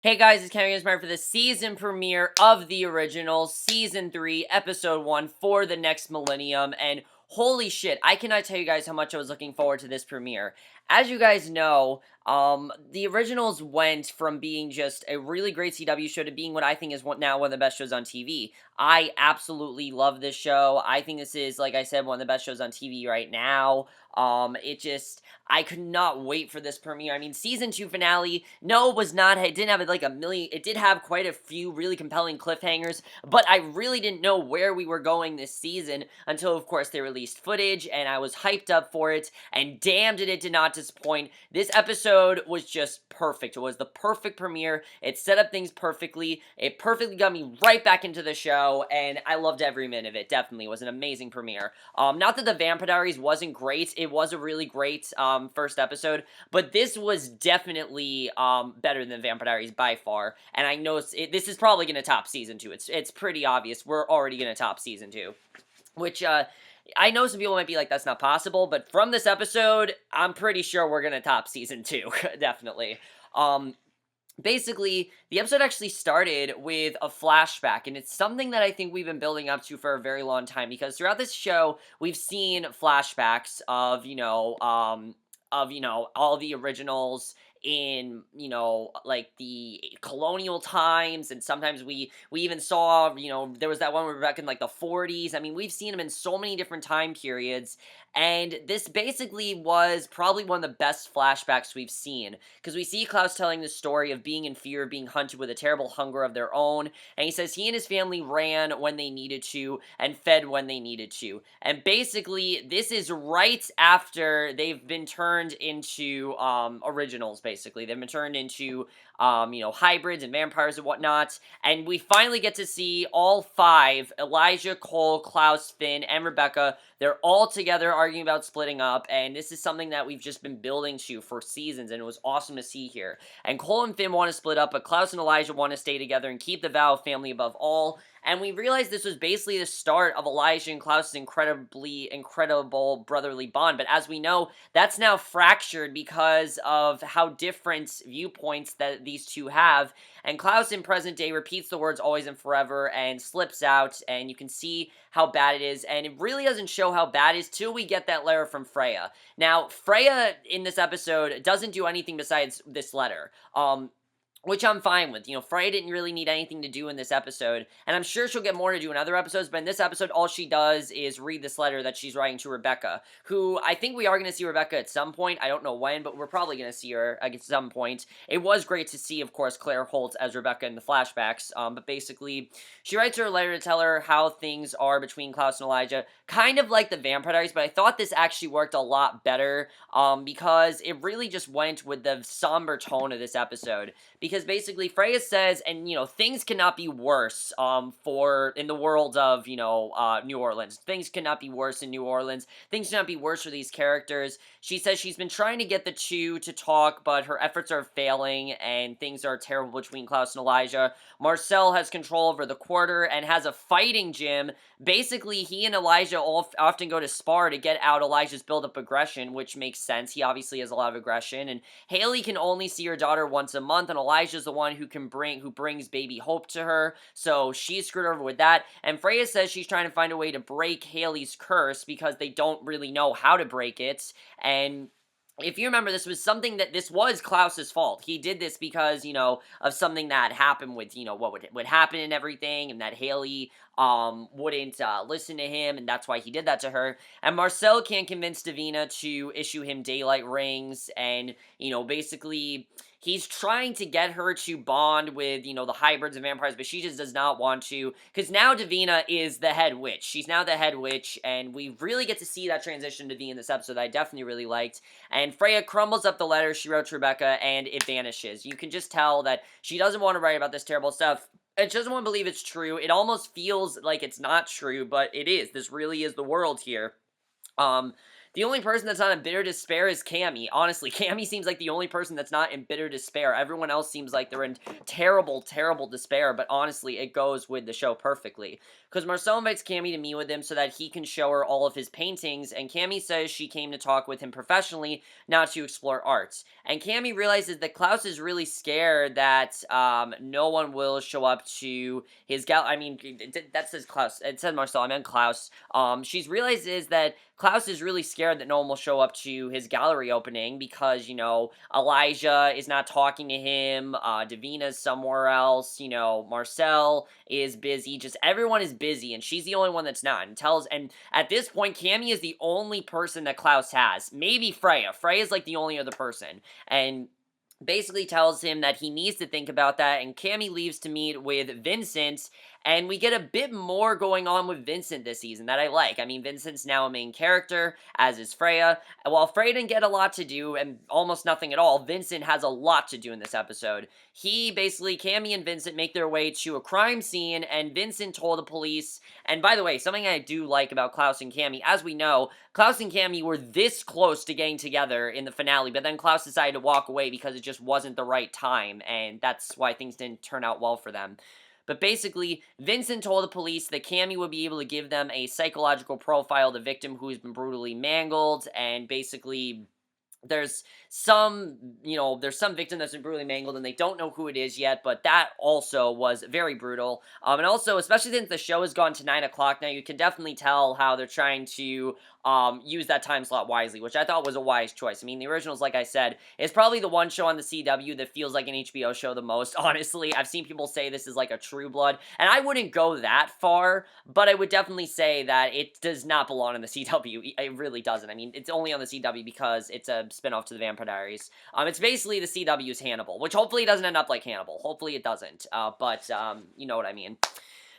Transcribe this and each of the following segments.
Hey guys, it's Cami for the season premiere of the original, Season 3, Episode 1 for the next Millennium, and holy shit, I cannot tell you guys how much I was looking forward to this premiere. As you guys know, the originals went from being just a really great CW show to being what I think is now one of the best shows on TV. I absolutely love this show. I think this is, like I said, one of the best shows on TV right now. I could not wait for this premiere. I mean, season 2 finale, no, it was not, it didn't have like a million, it did have quite a few really compelling cliffhangers, but I really didn't know where we were going this season until, of course, they released footage, and I was hyped up for it, and damn did it not disappoint. This episode was just perfect. It was the perfect premiere. It set up things perfectly. It perfectly got me right back into the show, and I loved every minute of it. Definitely was an amazing premiere. Not that the Vampire Diaries wasn't great. It was a really great first episode, but this was definitely better than Vampire Diaries by far. And I know this is probably going to top season 2. It's pretty obvious. We're already going to top season 2, which I know some people might be like, that's not possible, but from this episode, I'm pretty sure we're going to top season 2, definitely. Basically, the episode actually started with a flashback, and it's something that I think we've been building up to for a very long time, because throughout this show, we've seen flashbacks of, all the originals in, like, the colonial times, and sometimes we even saw, there was that one where we're back in, like, the 40s. I mean, we've seen them in so many different time periods, and this basically was probably one of the best flashbacks we've seen, because we see Klaus telling the story of being in fear of being hunted with a terrible hunger of their own, and he says he and his family ran when they needed to, and fed when they needed to, and basically, this is right after they've been turned into, originals, basically. They've been turned into, hybrids and vampires and whatnot, and we finally get to see all 5, Elijah, Cole, Klaus, Finn, and Rebecca. They're all together arguing about splitting up, and this is something that we've just been building to for seasons, and it was awesome to see here. And Cole and Finn want to split up, but Klaus and Elijah want to stay together and keep the vow of family above all. And we realized this was basically the start of Elijah and Klaus's incredible brotherly bond. But as we know, that's now fractured because of how different viewpoints that these two have. And Klaus in present day repeats the words always and forever and slips out, and you can see how bad it is. And it really doesn't show how bad it is till we get that letter from Freya. Now, Freya in this episode doesn't do anything besides this letter. Which I'm fine with. Freya didn't really need anything to do in this episode, and I'm sure she'll get more to do in other episodes, but in this episode, all she does is read this letter that she's writing to Rebecca, who I think we are going to see Rebecca at some point. I don't know when, but we're probably going to see her at some point. It was great to see, of course, Claire Holt as Rebecca in the flashbacks, but basically, she writes her a letter to tell her how things are between Klaus and Elijah, kind of like the Vampire Diaries, but I thought this actually worked a lot better, because it really just went with the somber tone of this episode, because basically Freya says, and things cannot be worse in the world of New Orleans. Things cannot be worse in New Orleans. Things cannot be worse for these characters. She says she's been trying to get the two to talk, but her efforts are failing, and things are terrible between Klaus and Elijah. Marcel has control over the quarter and has a fighting gym. Basically, he and Elijah often go to spar to get out Elijah's build-up aggression, which makes sense. He obviously has a lot of aggression, and Hayley can only see her daughter once a month, and Elijah's the one who brings baby Hope to her, so she's screwed over with that. And Freya says she's trying to find a way to break Hayley's curse because they don't really know how to break it. And if you remember, this was Klaus's fault. He did this because, of something that happened with, what would happen and everything, and that Hayley, wouldn't, listen to him, and that's why he did that to her. And Marcel can't convince Davina to issue him daylight rings, and, basically, he's trying to get her to bond with, the hybrids and vampires, but she just does not want to, because now Davina is the head witch. She's now the head witch, and we really get to see that transition to Davina in this episode that I definitely really liked. And Freya crumbles up the letter she wrote to Rebecca, and it vanishes. You can just tell that she doesn't want to write about this terrible stuff, and she doesn't want to believe it's true. It almost feels like it's not true, but it is. This really is the world here. The only person that's not in bitter despair is Cami. Honestly, Cami seems like the only person that's not in bitter despair. Everyone else seems like they're in terrible, terrible despair, but honestly, it goes with the show perfectly. Because Marcel invites Cami to meet with him so that he can show her all of his paintings, and Cami says she came to talk with him professionally, not to explore art. And Cami realizes that Klaus is really scared that no one will show up to his I mean, that says Klaus. It said Marcel. I meant Klaus. She's realizes that Klaus is really scared that no one will show up to his gallery opening because, Elijah is not talking to him, Davina's somewhere else, Marcel is busy, just everyone is busy, and she's the only one that's not, and at this point, Cammy is the only person that Klaus has, maybe Freya. Freya's like the only other person, and basically tells him that he needs to think about that, and Cammy leaves to meet with Vincent, and we get a bit more going on with Vincent this season that I like. I mean, Vincent's now a main character, as is Freya. While Freya didn't get a lot to do, and almost nothing at all, Vincent has a lot to do in this episode. Cammy and Vincent make their way to a crime scene, and Vincent told the police, and by the way, something I do like about Klaus and Cammy, as we know, Klaus and Cammy were this close to getting together in the finale, but then Klaus decided to walk away because it just wasn't the right time, and that's why things didn't turn out well for them. But basically, Vincent told the police that Cammy would be able to give them a psychological profile of the victim who's been brutally mangled, and basically there's there's some victim that's been brutally mangled and they don't know who it is yet, but that also was very brutal. And also, especially since the show has gone to 9 o'clock now, you can definitely tell how they're trying to use that time slot wisely, which I thought was a wise choice. I mean, the originals, like I said, is probably the one show on the CW that feels like an HBO show the most, honestly. I've seen people say this is like a True Blood, and I wouldn't go that far, but I would definitely say that it does not belong in the CW. It really doesn't. I mean, it's only on the CW because it's a spinoff to the Vampire Diaries. It's basically the CW's Hannibal, which hopefully doesn't end up like Hannibal. Hopefully it doesn't, but you know what I mean.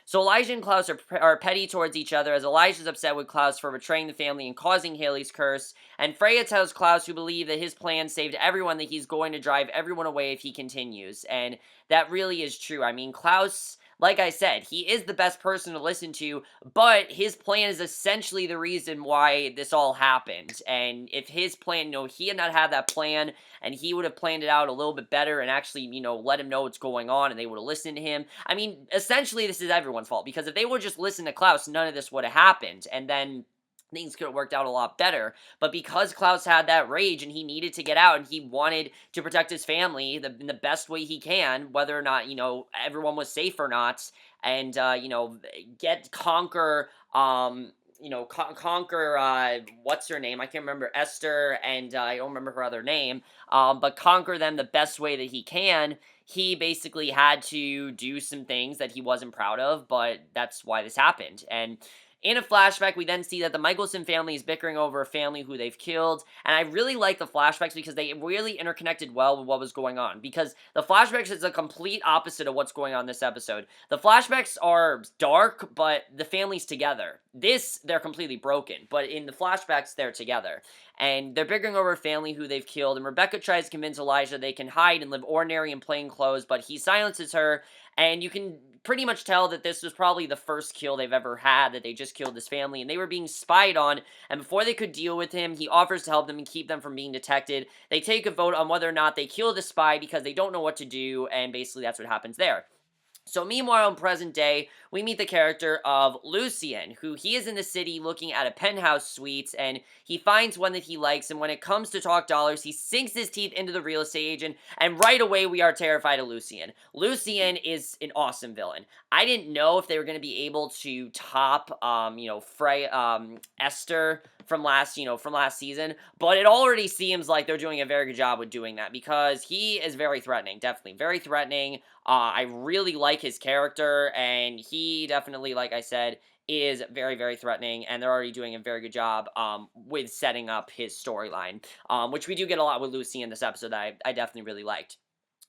So Elijah and Klaus are petty towards each other, as Elijah's upset with Klaus for betraying the family and causing Hayley's curse, and Freya tells Klaus, who believes that his plan saved everyone, that he's going to drive everyone away if he continues, and that really is true. I mean, Klaus, like I said, he is the best person to listen to, but his plan is essentially the reason why this all happened, and if his plan, he had not had that plan, and he would have planned it out a little bit better and actually, let him know what's going on, and they would have listened to him. I mean, essentially, this is everyone's fault, because if they would just listen to Klaus, none of this would have happened, and then things could have worked out a lot better. But because Klaus had that rage and he needed to get out and he wanted to protect his family in the best way he can, whether or not, everyone was safe or not, and, conquer, what's her name? I can't remember, Esther, and I don't remember her other name, but conquer them the best way that he can. He basically had to do some things that he wasn't proud of, but that's why this happened. And in a flashback, we then see that the Michelson family is bickering over a family who they've killed, and I really like the flashbacks because they really interconnected well with what was going on, because the flashbacks is a complete opposite of what's going on in this episode. The flashbacks are dark, but the family's together. They're completely broken, but in the flashbacks, they're together. And they're bickering over a family who they've killed, and Rebecca tries to convince Elijah they can hide and live ordinary in plain clothes, but he silences her, and you can pretty much tell that this was probably the first kill they've ever had, that they just killed this family, and they were being spied on, and before they could deal with him, he offers to help them and keep them from being detected. They take a vote on whether or not they kill the spy because they don't know what to do, and basically that's what happens there. So meanwhile, in present day, we meet the character of Lucien, who he is in the city looking at a penthouse suite, and he finds one that he likes, and when it comes to talk dollars, he sinks his teeth into the real estate agent, and right away we are terrified of Lucien. Lucien is an awesome villain. I didn't know if they were going to be able to top, Esther from last season, but it already seems like they're doing a very good job with doing that, because he is very threatening, definitely very threatening. I really like his character, and he definitely, like I said, is very, very threatening, and they're already doing a very good job with setting up his storyline, which we do get a lot with Lucy in this episode that I definitely really liked.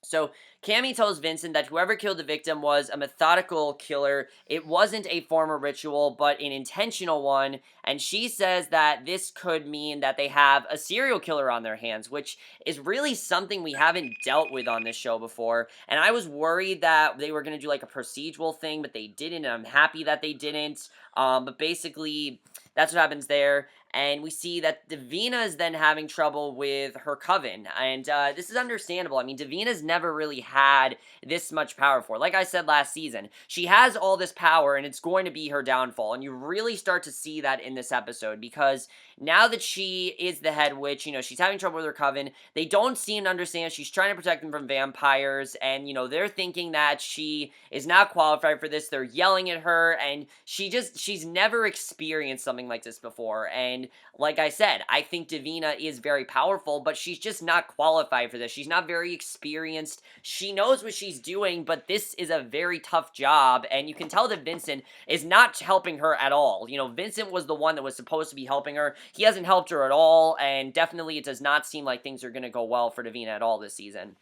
So, Cammy tells Vincent that whoever killed the victim was a methodical killer. It wasn't a form of ritual, but an intentional one, and she says that this could mean that they have a serial killer on their hands, which is really something we haven't dealt with on this show before, and I was worried that they were going to do like a procedural thing, but they didn't, and I'm happy that they didn't, but basically, that's what happens there. And we see that Davina is then having trouble with her coven, and this is understandable. I mean, Davina's never really had this much power before. Like I said last season, she has all this power, and it's going to be her downfall. And you really start to see that in this episode because now that she is the head witch, she's having trouble with her coven. They don't seem to understand. She's trying to protect them from vampires, and they're thinking that she is not qualified for this. They're yelling at her, and she's never experienced something like this before. And like I said, I think Davina is very powerful, but she's just not qualified for this. She's not very experienced. She knows what she's doing, but this is a very tough job, and you can tell that Vincent is not helping her at all. Vincent was the one that was supposed to be helping her. He hasn't helped her at all, and definitely it does not seem like things are going to go well for Davina at all this season.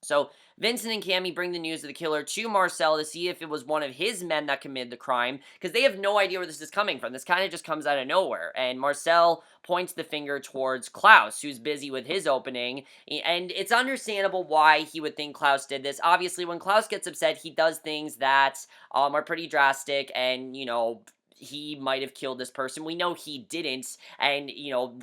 So, Vincent and Cami bring the news of the killer to Marcel to see if it was one of his men that committed the crime, because they have no idea where this is coming from. This kind of just comes out of nowhere, and Marcel points the finger towards Klaus, who's busy with his opening, and it's understandable why he would think Klaus did this. Obviously, when Klaus gets upset, he does things that are pretty drastic, and, he might have killed this person. We know he didn't, and,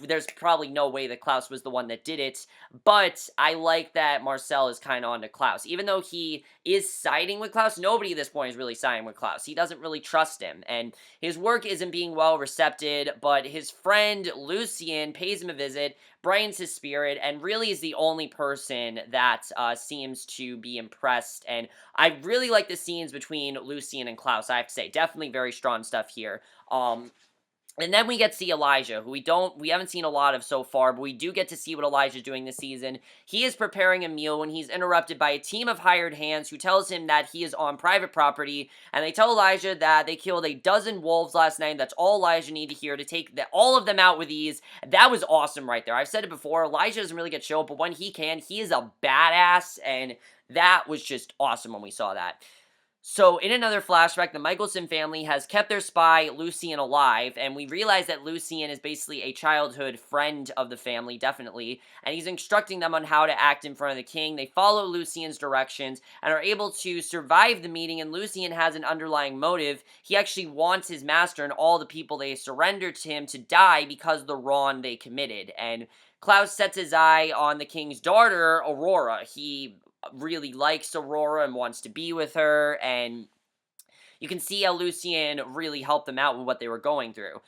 there's probably no way that Klaus was the one that did it, but I like that Marcel is kind of on to Klaus. Even though he is siding with Klaus, nobody at this point is really siding with Klaus. He doesn't really trust him, and his work isn't being well received, but his friend Lucien pays him a visit, brightens his spirit, and really is the only person that seems to be impressed. And I really like the scenes between Lucien and Klaus, I have to say. Definitely very strong stuff here. And then we get to see Elijah, who we haven't seen a lot of so far, but we do get to see what Elijah's doing this season. He is preparing a meal when he's interrupted by a team of hired hands who tells him that he is on private property, and they tell Elijah that they killed a dozen wolves last night, and that's all Elijah needed to hear to take all of them out with ease. That was awesome right there. I've said it before, Elijah doesn't really get show, but when he can, he is a badass, and that was just awesome when we saw that. So, in another flashback, the Michelson family has kept their spy, Lucien, alive, and we realize that Lucien is basically a childhood friend of the family, definitely, and he's instructing them on how to act in front of the king. They follow Lucien's directions and are able to survive the meeting, and Lucien has an underlying motive. He actually wants his master and all the people they surrender to him to die because of the wrong they committed, and Klaus sets his eye on the king's daughter, Aurora. He really likes Aurora and wants to be with her, and you can see how Lucien really helped them out with what they were going through.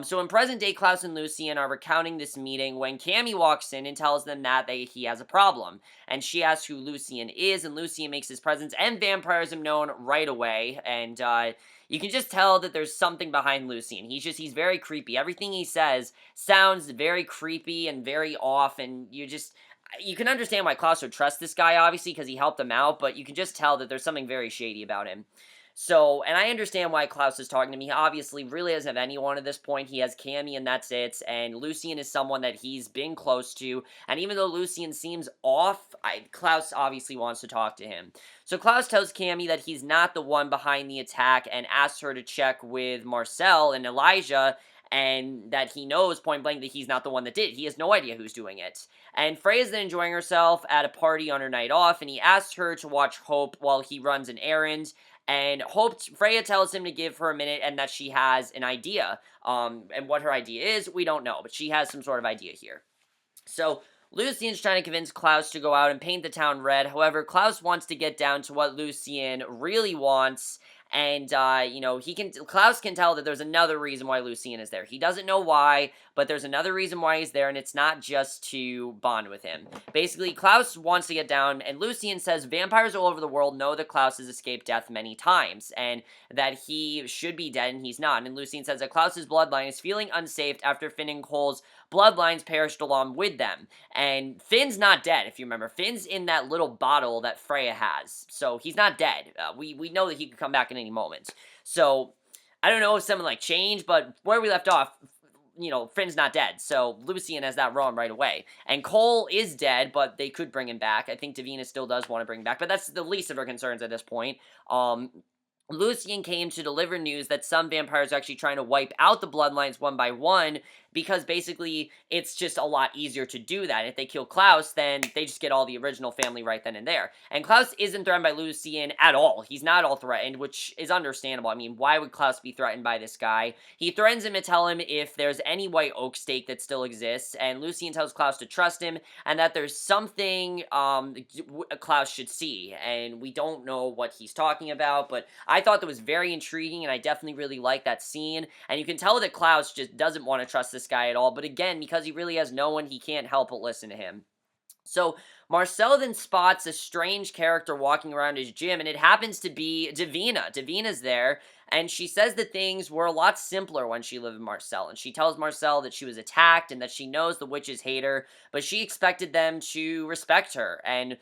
So in present day, Klaus and Lucien are recounting this meeting when Cami walks in and tells them that he has a problem. And she asks who Lucien is, and Lucien makes his presence and vampirism known right away. And you can just tell that there's something behind Lucien. He's very creepy. Everything he says sounds very creepy and very off, and you can understand why Klaus would trust this guy, obviously, because he helped him out, but you can just tell that there's something very shady about him. So, and I understand why Klaus is talking to me. He obviously really doesn't have anyone at this point. He has Cami, and that's it. And Lucien is someone that he's been close to. And even though Lucien seems off, Klaus obviously wants to talk to him. So Klaus tells Cami that he's not the one behind the attack and asks her to check with Marcel and Elijah, and that he knows point blank that he's not the one that did it. He has no idea who's doing it. And Freya's then enjoying herself at a party on her night off, and he asks her to watch Hope while he runs an errand. And Freya tells him to give her a minute and that she has an idea. And what her idea is, we don't know, but she has some sort of idea here. So Lucien's trying to convince Klaus to go out and paint the town red. However, Klaus wants to get down to what Lucien really wants. And, Klaus can tell that there's another reason why Lucien is there. He doesn't know why, but there's another reason why he's there, and it's not just to bond with him. Basically, Klaus wants to get down, and Lucien says vampires all over the world know that Klaus has escaped death many times, and that he should be dead, and he's not. And Lucien says that Klaus's bloodline is feeling unsafe after Finn and Cole's bloodlines perished along with them. And Finn's not dead, if you remember. Finn's in that little bottle that Freya has, so he's not dead. We know that he could come back in any moment. So, I don't know if something changed, but where we left off, Finn's not dead, so Lucien has that wrong right away. And Cole is dead, but they could bring him back. I think Davina still does want to bring him back, but that's the least of her concerns at this point. Lucien came to deliver news that some vampires are actually trying to wipe out the bloodlines one by one, because basically it's just a lot easier to do that. If they kill Klaus, then they just get all the original family right then and there. And Klaus isn't threatened by Lucien at all. He's not all threatened, which is understandable. I mean, why would Klaus be threatened by this guy? He threatens him to tell him if there's any white oak stake that still exists, and Lucien tells Klaus to trust him, and that there's something Klaus should see, and we don't know what he's talking about, but I thought that was very intriguing, and I definitely really like that scene, and you can tell that Klaus just doesn't want to trust this guy at all, but again, because he really has no one, he can't help but listen to him. So, Marcel then spots a strange character walking around his gym, and it happens to be Davina. Davina's there, and she says that things were a lot simpler when she lived with Marcel, and she tells Marcel that she was attacked and that she knows the witches hate her, but she expected them to respect her, and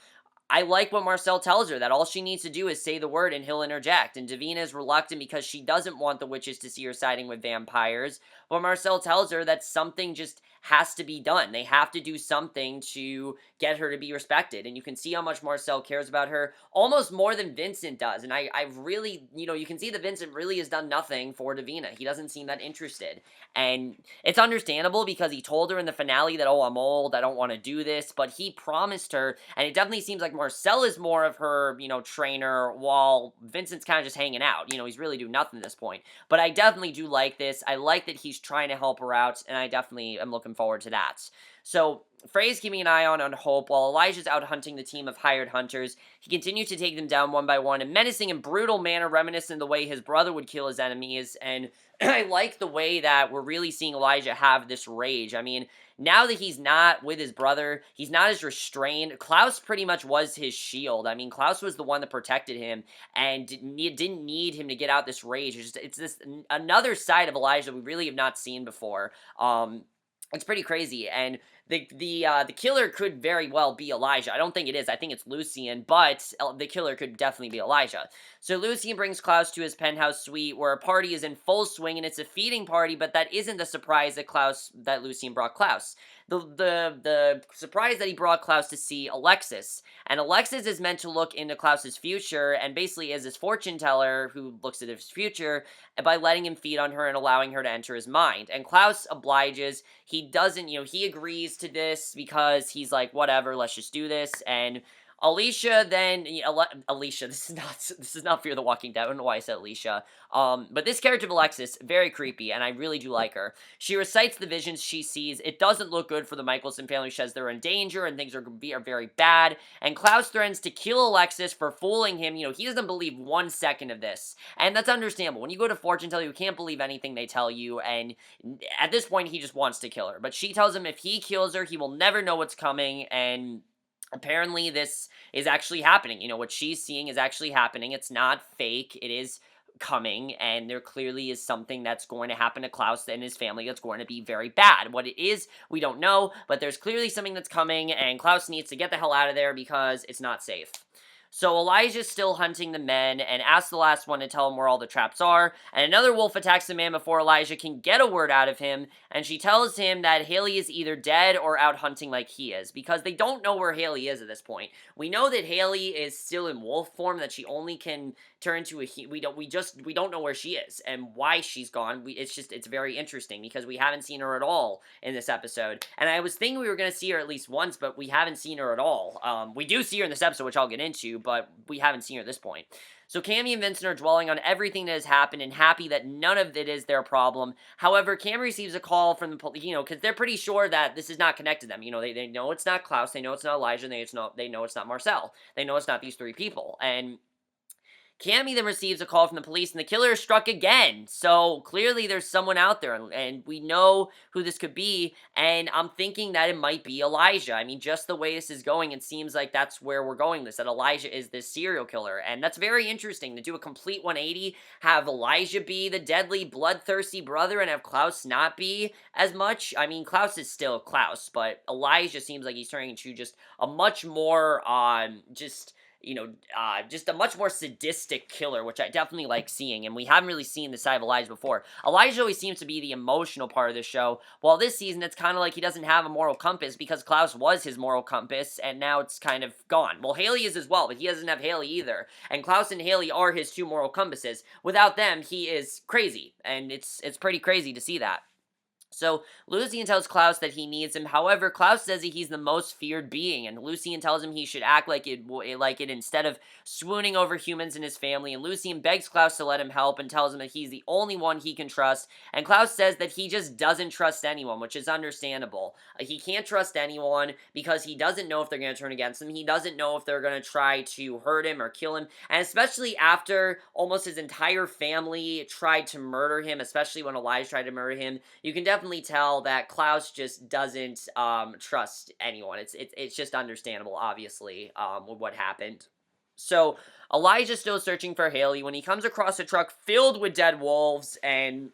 I like what Marcel tells her, that all she needs to do is say the word and he'll interject, and Davina is reluctant because she doesn't want the witches to see her siding with vampires, but Marcel tells her that something just has to be done. They have to do something to get her to be respected, and you can see how much Marcel cares about her, almost more than Vincent does, and I really, you can see that Vincent really has done nothing for Davina. He doesn't seem that interested, and it's understandable because he told her in the finale that, oh, I'm old, I don't want to do this, but he promised her, and it definitely seems like Marcel is more of her, trainer, while Vincent's kind of just hanging out. He's really doing nothing at this point. But I definitely do like this. I like that he's trying to help her out, and I definitely am looking forward to that. So, Frey's keeping an eye on Hope, while Elijah's out hunting the team of hired hunters. He continues to take them down one by one, in menacing and brutal manner reminiscent of the way his brother would kill his enemies, and I like the way that we're really seeing Elijah have this rage. I mean, now that he's not with his brother, he's not as restrained. Klaus pretty much was his shield. I mean, Klaus was the one that protected him and didn't need him to get out this rage. It's this another side of Elijah we really have not seen before. It's pretty crazy, and the killer could very well be Elijah. I don't think it is. I think it's Lucien, but the killer could definitely be Elijah. So Lucien brings Klaus to his penthouse suite, where a party is in full swing, and it's a feeding party, but that isn't the surprise that Lucien brought Klaus. The surprise that he brought Klaus to see Alexis, and Alexis is meant to look into Klaus's future, and basically is his fortune teller who looks at his future by letting him feed on her and allowing her to enter his mind. And Klaus obliges. He doesn't, he agrees to this because he's like, whatever, let's just do this. And Alicia then, Alicia, this is not Fear the Walking Dead. I don't know why I said Alicia. But this character of Alexis, very creepy, and I really do like her. She recites the visions she sees. It doesn't look good for the Michelson family. She says they're in danger and things are very bad. And Klaus threatens to kill Alexis for fooling him. He doesn't believe 1 second of this. And that's understandable. When you go to fortune teller, you can't believe anything they tell you. And at this point, he just wants to kill her. But she tells him if he kills her, he will never know what's coming. And apparently this is actually happening. What she's seeing is actually happening. It's not fake. It is coming, and there clearly is something that's going to happen to Klaus and his family that's going to be very bad. What it is, we don't know, but there's clearly something that's coming, and Klaus needs to get the hell out of there because it's not safe. So Elijah's still hunting the men and asks the last one to tell him where all the traps are, and another wolf attacks the man before Elijah can get a word out of him, and she tells him that Hayley is either dead or out hunting like he is, because they don't know where Hayley is at this point. We know that Hayley is still in wolf form, that she only can turn into we don't know where she is and why she's gone. It's very interesting because we haven't seen her at all in this episode, and I was thinking we were going to see her at least once, but we haven't seen her at all. We do see her in this episode, which I'll get into, but we haven't seen her at this point. So Cami and Vincent are dwelling on everything that has happened and happy that none of it is their problem. However, Cami receives a call from the police, because they're pretty sure that this is not connected to them. They know it's not Klaus, they know it's not Elijah, and they know it's not Marcel. They know it's not these three people. And Cami then receives a call from the police, and the killer is struck again. So clearly there's someone out there, and we know who this could be, and I'm thinking that it might be Elijah. I mean, just the way this is going, it seems like that's where we're going with this, that Elijah is this serial killer, and that's very interesting, to do a complete 180, have Elijah be the deadly, bloodthirsty brother, and have Klaus not be as much. I mean, Klaus is still Klaus, but Elijah seems like he's turning into just a much more, just a much more sadistic killer, which I definitely like seeing, and we haven't really seen this side of Elijah before. Elijah always seems to be the emotional part of the show, while this season it's kind of like he doesn't have a moral compass because Klaus was his moral compass, and now it's kind of gone. Well, Hayley is as well, but he doesn't have Hayley either, and Klaus and Hayley are his two moral compasses. Without them, he is crazy, and it's pretty crazy to see that. So Lucien tells Klaus that he needs him. However, Klaus says that he's the most feared being, and Lucien tells him he should act like it instead of swooning over humans and his family. And Lucien begs Klaus to let him help and tells him that he's the only one he can trust. And Klaus says that he just doesn't trust anyone, which is understandable. He can't trust anyone because he doesn't know if they're going to turn against him. He doesn't know if they're going to try to hurt him or kill him. And especially after almost his entire family tried to murder him, especially when Elijah tried to murder him, you can definitely tell that Klaus just doesn't trust anyone. It's just understandable, obviously, with what happened. So Elijah's still searching for Hayley when he comes across a truck filled with dead wolves, and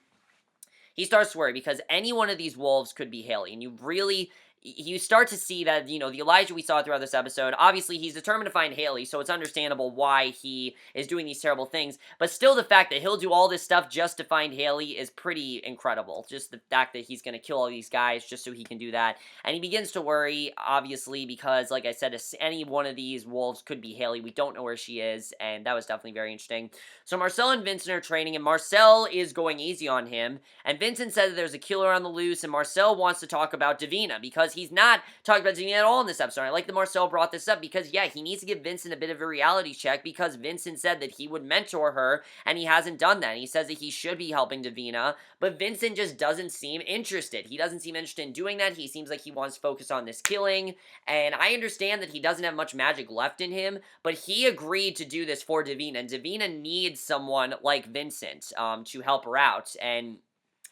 he starts to worry because any one of these wolves could be Hayley, and you start to see that, the Elijah we saw throughout this episode, obviously he's determined to find Hayley, so it's understandable why he is doing these terrible things, but still the fact that he'll do all this stuff just to find Hayley is pretty incredible. Just the fact that he's going to kill all these guys just so he can do that, and he begins to worry, obviously, because, like I said, any one of these wolves could be Hayley. We don't know where she is, and that was definitely very interesting. So Marcel and Vincent are training, and Marcel is going easy on him, and Vincent said that there's a killer on the loose, and Marcel wants to talk about Davina, because he's not talking about Davina at all in this episode. I like that Marcel brought this up, because, yeah, he needs to give Vincent a bit of a reality check, because Vincent said that he would mentor her, and he hasn't done that. He says that he should be helping Davina, but Vincent just doesn't seem interested. He doesn't seem interested in doing that. He seems like he wants to focus on this killing, and I understand that he doesn't have much magic left in him, but he agreed to do this for Davina, and Davina needs someone like Vincent to help her out, and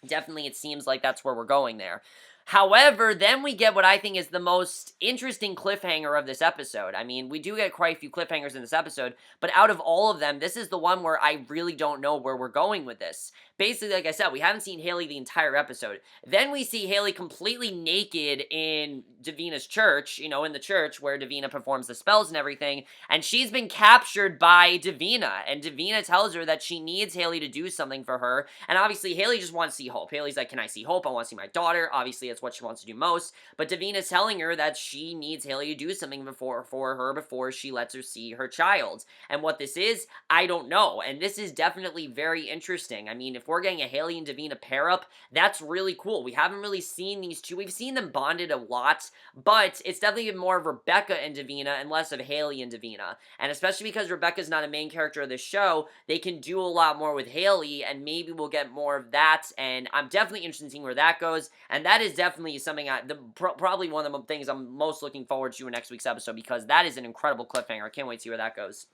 definitely it seems like that's where we're going there. However, then we get what I think is the most interesting cliffhanger of this episode. I mean, we do get quite a few cliffhangers in this episode, but out of all of them, this is the one where I really don't know where we're going with this. Basically, like I said, we haven't seen Hayley the entire episode. Then we see Hayley completely naked in Davina's church, in the church where Davina performs the spells and everything, and she's been captured by Davina, and Davina tells her that she needs Hayley to do something for her, and obviously Hayley just wants to see Hope. Hayley's like, can I see Hope? I want to see my daughter. Obviously, that's what she wants to do most, but Davina's telling her that she needs Hayley to do something before she lets her see her child, and what this is, I don't know, and this is definitely very interesting. I mean, if we're getting a Hayley and Davina pair up, that's really cool. We haven't really seen these two. We've seen them bonded a lot, but it's definitely more of Rebecca and Davina and less of Hayley and Davina. And especially because Rebecca's not a main character of the show, they can do a lot more with Hayley, and maybe we'll get more of that, and I'm definitely interested in seeing where that goes, and that is definitely something probably one of the things I'm most looking forward to in next week's episode, because that is an incredible cliffhanger. I can't wait to see where that goes.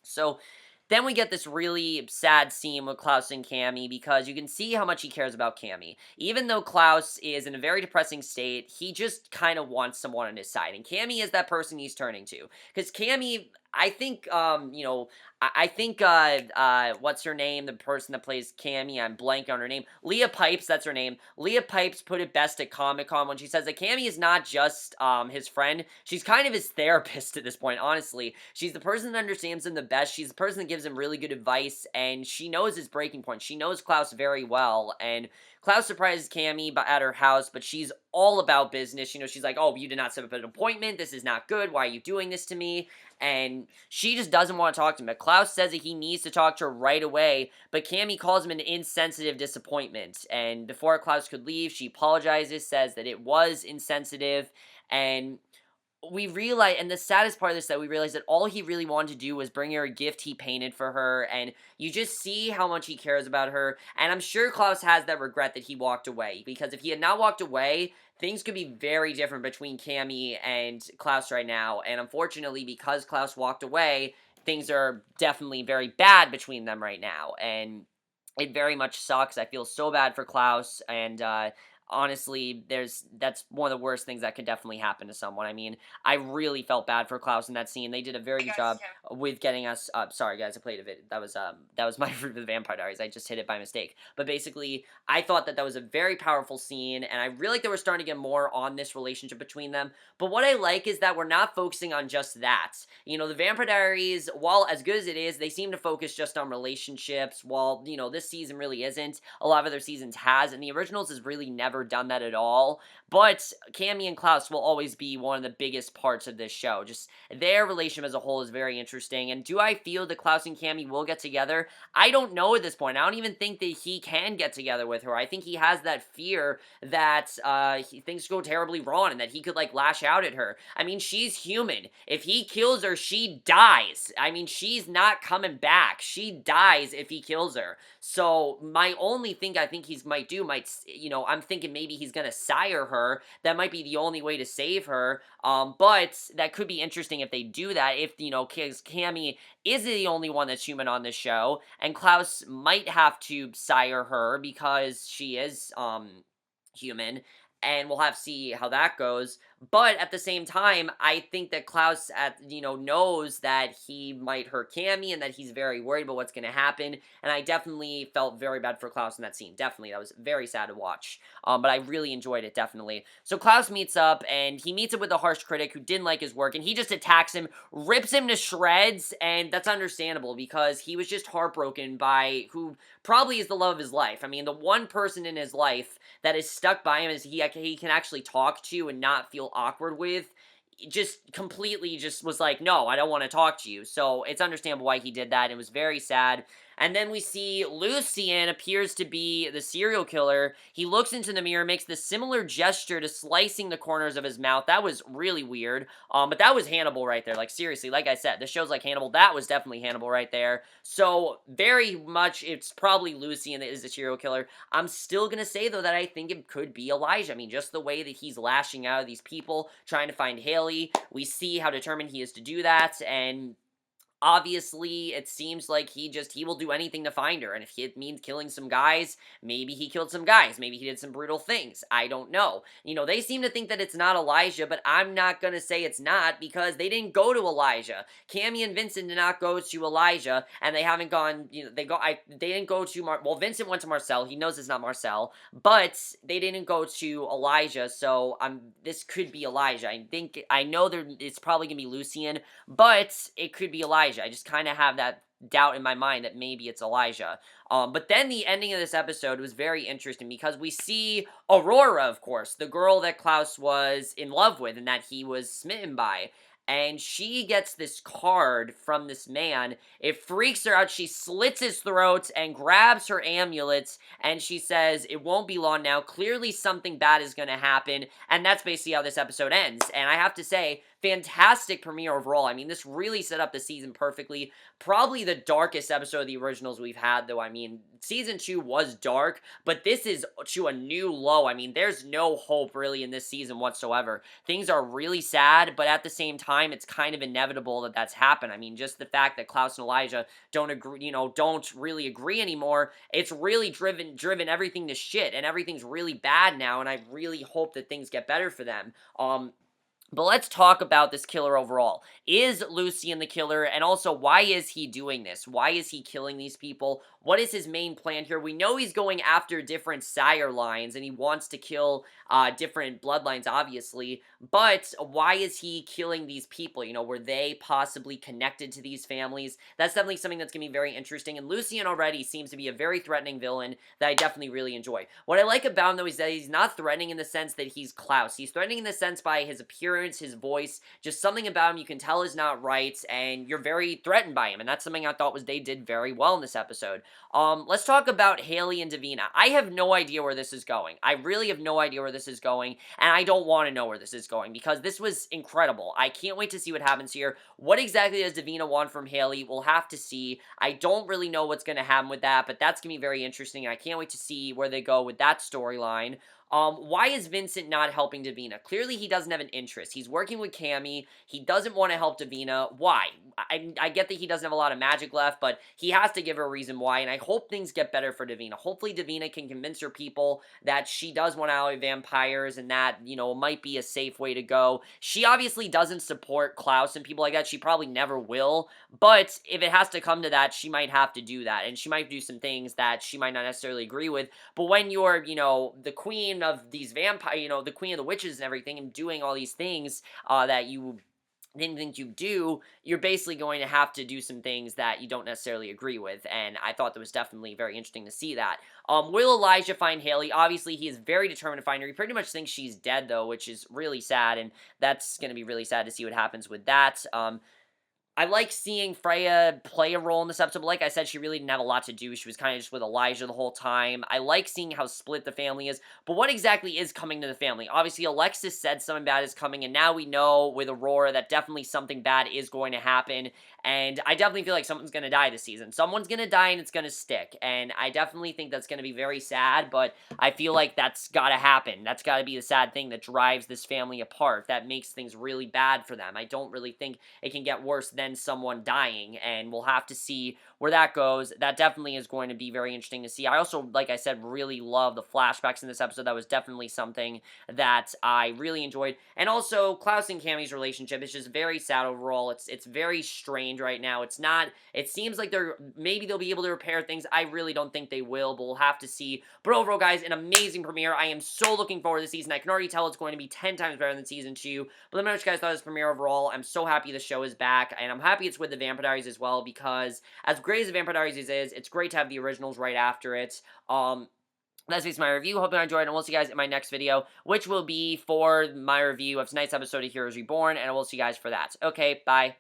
So then we get this really sad scene with Klaus and Cami, because you can see how much he cares about Cami. Even though Klaus is in a very depressing state, he just kind of wants someone on his side, and Cami is that person he's turning to. Because Cami, I think, I think, what's her name? The person that plays Cami, I'm blanking on her name. Leah Pipes, that's her name. Leah Pipes put it best at Comic-Con when she says that Cami is not just, his friend. She's kind of his therapist at this point, honestly. She's the person that understands him the best. She's the person that gives him really good advice, and she knows his breaking point. She knows Klaus very well, and Klaus surprises Cami at her house, but she's all about business. She's like, oh, you did not set up an appointment. This is not good. Why are you doing this to me? And she just doesn't want to talk to him. But Klaus says that he needs to talk to her right away, but Cami calls him an insensitive disappointment. And before Klaus could leave, she apologizes, says that it was insensitive, and we realize, and the saddest part of this, that we realize that all he really wanted to do was bring her a gift he painted for her, and you just see how much he cares about her, and I'm sure Klaus has that regret that he walked away, because if he had not walked away, things could be very different between Cami and Klaus right now, and unfortunately, because Klaus walked away, things are definitely very bad between them right now, and it very much sucks. I feel so bad for Klaus, and, honestly, that's one of the worst things that could definitely happen to someone. I mean, I really felt bad for Klaus in that scene. They did a very good job with getting us. Sorry, guys, I played a bit. That was my Fruit of the Vampire Diaries. I just hit it by mistake. But basically, I thought that was a very powerful scene, and I really like that we're starting to get more on this relationship between them. But what I like is that we're not focusing on just that. The Vampire Diaries, while as good as it is, they seem to focus just on relationships. While this season really isn't. A lot of other seasons has, and the originals has really never done that at all, but Cami and Klaus will always be one of the biggest parts of this show. Just their relationship as a whole is very interesting. interesting. And do I feel that Klaus and Cami will get together? I don't know at this point. I don't even think that he can get together with her. I think he has that fear that things go terribly wrong and that he could like lash out at her. I mean, she's human. If he kills her, she dies. I mean, she's not coming back. She dies if he kills her. So my only thing I think he might do I'm thinking maybe he's gonna sire her. That might be the only way to save her. But that could be interesting if they do that. If Cammy is the only one that's human on this show, and Klaus might have to sire her because she is human, and we'll have to see how that goes. But at the same time, I think that Klaus knows that he might hurt Cammy and that he's very worried about what's going to happen. And I definitely felt very bad for Klaus in that scene. Definitely, that was very sad to watch. But I really enjoyed it, definitely. So Klaus meets up, and he meets up with a harsh critic who didn't like his work, and he just attacks him, rips him to shreds, and that's understandable because he was just heartbroken by who probably is the love of his life. I mean, the one person in his life that is stuck by him is he can actually talk to and not feel awkward with, just completely just was like, no, I don't want to talk to you. So it's understandable why he did that. It was very sad. And then we see Lucien appears to be the serial killer. He looks into the mirror, makes the similar gesture to slicing the corners of his mouth. That was really weird. But that was Hannibal right there. Like, seriously, like I said, this show's like Hannibal. That was definitely Hannibal right there. So, very much, it's probably Lucien that is the serial killer. I'm still gonna say, though, that I think it could be Elijah. I mean, just the way that he's lashing out at these people, trying to find Hayley. We see how determined he is to do that, and obviously, it seems like he will do anything to find her, and if it means killing some guys, maybe he killed some guys, maybe he did some brutal things, I don't know. They seem to think that it's not Elijah, but I'm not gonna say it's not, because they didn't go to Elijah. Cammy and Vincent did not go to Elijah, and they haven't gone, they didn't go to, Vincent went to Marcel, he knows it's not Marcel, but they didn't go to Elijah, so this could be Elijah. I know it's probably gonna be Lucien, but it could be Elijah. I just kind of have that doubt in my mind that maybe it's Elijah. But then the ending of this episode was very interesting because we see Aurora, of course, the girl that Klaus was in love with and that he was smitten by. And she gets this card from this man. It freaks her out. She slits his throat and grabs her amulets. And she says, it won't be long now. Clearly something bad is going to happen. And that's basically how this episode ends. And I have to say, fantastic premiere overall. I mean, this really set up the season perfectly. Probably the darkest episode of the originals we've had, though. I mean, season 2 was dark, but this is to a new low. I mean, there's no hope really in this season whatsoever. Things are really sad, but at the same time, it's kind of inevitable that that's happened. I mean, just the fact that Klaus and Elijah don't agree, don't really agree anymore, it's really driven everything to shit, and everything's really bad now, and I really hope that things get better for them. But let's talk about this killer overall. Is Lucien the killer? And also, why is he doing this? Why is he killing these people? What is his main plan here? We know he's going after different sire lines, and he wants to kill different bloodlines, obviously. But why is he killing these people? Were they possibly connected to these families? That's definitely something that's going to be very interesting. And Lucien already seems to be a very threatening villain that I definitely really enjoy. What I like about him, though, is that he's not threatening in the sense that he's Klaus. He's threatening in the sense by his appearance, his voice, just something about him you can tell is not right, and you're very threatened by him, and that's something I thought they did very well in this episode. Let's talk about Hayley and Davina. I have no idea where this is going. I really have no idea where this is going, and I don't want to know where this is going, because this was incredible. I can't wait to see what happens here. What exactly does Davina want from Hayley? We'll have to see. I don't really know what's going to happen with that, but that's going to be very interesting. I can't wait to see where they go with that storyline. Why is Vincent not helping Davina? Clearly, he doesn't have an interest. He's working with Cammy. He doesn't want to help Davina. Why? I get that he doesn't have a lot of magic left, but he has to give her a reason why, and I hope things get better for Davina. Hopefully, Davina can convince her people that she does want to ally vampires, and that, might be a safe way to go. She obviously doesn't support Klaus and people like that. She probably never will, but if it has to come to that, she might have to do that, and she might do some things that she might not necessarily agree with. But when you're, the queen of these vampire, the queen of the witches and everything, and doing all these things that you didn't think you do, you're basically going to have to do some things that you don't necessarily agree with, and I thought that was definitely very interesting to see that. Will Elijah find Hayley? Obviously, he is very determined to find her. He pretty much thinks she's dead, though, which is really sad, and that's going to be really sad to see what happens with that. I like seeing Freya play a role in this episode, but like I said, she really didn't have a lot to do. She was kind of just with Elijah the whole time. I like seeing how split the family is, but what exactly is coming to the family? Obviously, Alexis said something bad is coming, and now we know with Aurora that definitely something bad is going to happen, and I definitely feel like someone's going to die this season. Someone's going to die, and it's going to stick, and I definitely think that's going to be very sad, but I feel like that's got to happen. That's got to be the sad thing that drives this family apart, that makes things really bad for them. I don't really think it can get worse than someone dying, and we'll have to see where that goes. That definitely is going to be very interesting to see. I also, like I said, really love the flashbacks in this episode. That was definitely something that I really enjoyed. And also, Klaus and Cami's relationship is just very sad overall. It's very strained right now. It's not, it seems like maybe they'll be able to repair things. I really don't think they will, but we'll have to see. But overall, guys, an amazing premiere. I am so looking forward to the season. I can already tell it's going to be 10 times better than season 2. But let me know what you guys thought of this premiere overall. I'm so happy the show is back, and I'm happy it's with the Vampire Diaries as well, because as great as the Vampire Diaries is, it's great to have the originals right after it. That's basically my review. Hope you enjoyed, and we'll see you guys in my next video, which will be for my review of tonight's episode of Heroes Reborn, and we'll see you guys for that. Okay, bye.